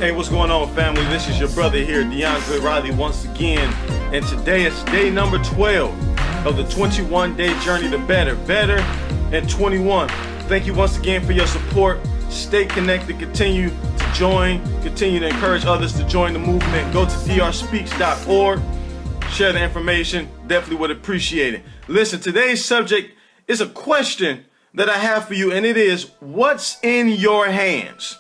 Hey, what's going on, family? This is your brother here, DeAndre Riley, once again. And today is day number 12 of the 21-day journey to better in 21. Thank you once again for your support. Stay connected, continue to join, continue to encourage others to join the movement. Go to DRspeaks.org, share the information, definitely would appreciate it. Listen, today's subject is a question that I have for you, and it is, what's in your hands?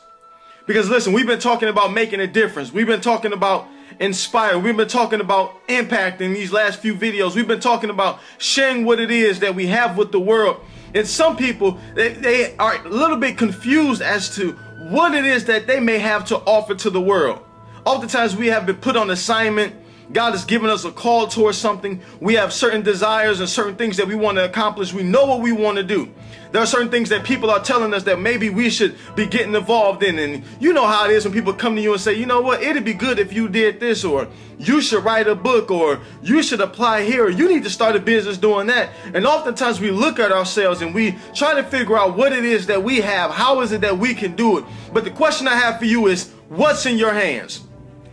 Because listen, we've been talking about making a difference. We've been talking about inspiring. We've been talking about impact in these last few videos. We've been talking about sharing what it is that we have with the world. And some people, they are a little bit confused as to what it is that they may have to offer to the world. Oftentimes we have been put on assignment. God has given us a call towards something. We have certain desires and certain things that we want to accomplish. We know what we want to do. There are certain things that people are telling us that maybe we should be getting involved in. And you know how it is when people come to you and say, you know what, it'd be good if you did this, or you should write a book, or you should apply here, or you need to start a business doing that. And oftentimes we look at ourselves and we try to figure out what it is that we have. How is it that we can do it? But the question I have for you is, what's in your hands?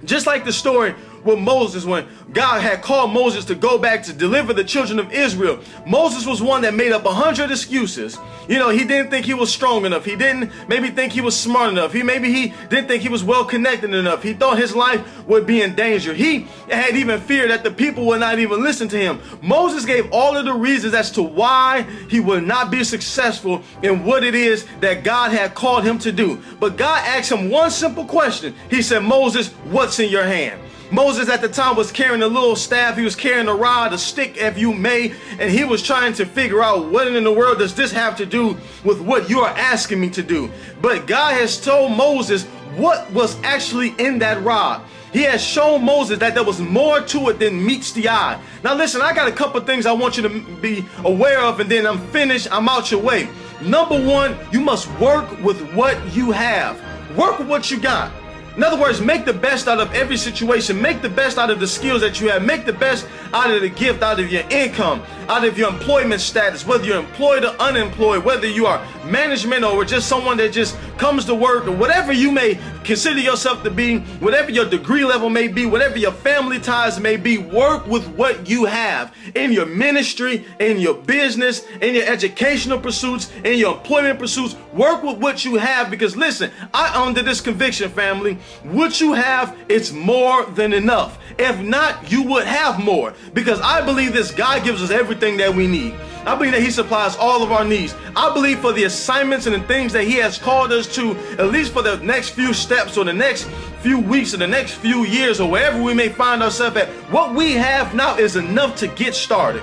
Just like the story with Moses, when God had called Moses to go back to deliver the children of Israel. Moses was one that made up 100 excuses. You know, he didn't think he was strong enough. He didn't maybe think he was smart enough. He didn't think he was well connected enough. He thought his life would be in danger. He had even feared that the people would not even listen to him. Moses gave all of the reasons as to why he would not be successful in what it is that God had called him to do. But God asked him one simple question. He said, Moses, what's in your hand? Moses at the time was carrying a little staff. He was carrying a rod, a stick, if you may, and he was trying to figure out what in the world does this have to do with what you are asking me to do. But God has told Moses what was actually in that rod. He has shown Moses that there was more to it than meets the eye. Now listen, I got a couple things I want you to be aware of, and then I'm finished. I'm out your way. Number one, you must work with what you have. Work with what you got. In other words, make the best out of every situation. Make the best out of the skills that you have. Make the best out of the gift, out of your income, out of your employment status, whether you're employed or unemployed, whether you are management or just someone that just comes to work, or whatever you may consider yourself to be, whatever your degree level may be, whatever your family ties may be. Work with what you have in your ministry, in your business, in your educational pursuits, in your employment pursuits. Work with what you have, because listen, I under this conviction, family, what you have, it's more than enough. If not, you would have more, because I believe this God gives us everything that we need. I believe that he supplies all of our needs. I believe for the assignments and the things that he has called us to, at least for the next few steps or the next few weeks or the next few years or wherever we may find ourselves at, what we have now is enough to get started.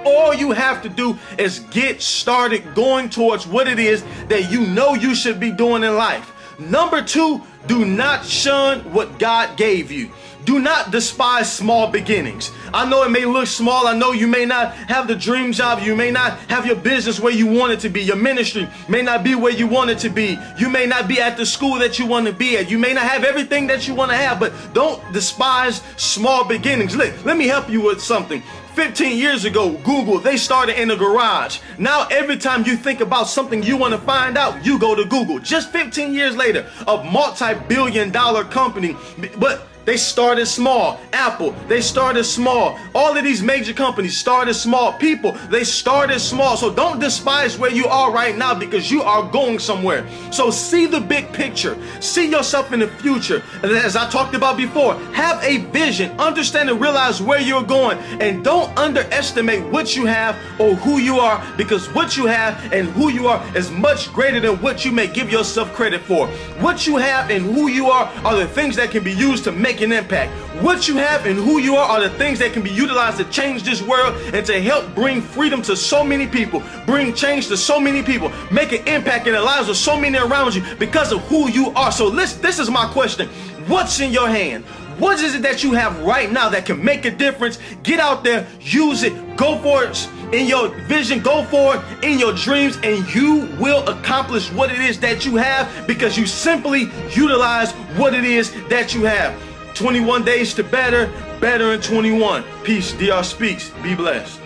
All you have to do is get started going towards what it is that you know you should be doing in life. Number two, do not shun what God gave you. Do not despise small beginnings. I know it may look small. I know you may not have the dream job. You may not have your business where you want it to be. Your ministry may not be where you want it to be. You may not be at the school that you want to be at. You may not have everything that you want to have, but don't despise small beginnings. Let me help you with something. 15 years ago, Google, they started in a garage. Now, every time you think about something you want to find out, you go to Google. Just 15 years later, a multi-billion-dollar company, but they started small. Apple, they started small. All of these major companies started small. People, they started small. So don't despise where you are right now, because you are going somewhere. So see the big picture. See yourself in the future. And as I talked about before, have a vision. Understand and realize where you're going. And don't underestimate what you have or who you are, because what you have and who you are is much greater than what you may give yourself credit for. What you have and who you are the things that can be used to make an impact. What you have and who you are the things that can be utilized to change this world and to help bring freedom to so many people, bring change to so many people, make an impact in the lives of so many around you because of who you are. So listen, this is my question. What's in your hand? What is it that you have right now that can make a difference? Get out there, use it, go for it in your vision, go for it in your dreams, and you will accomplish what it is that you have, because you simply utilize what it is that you have. 21 days to better in 21. Peace, D.R.Speaks. Be blessed.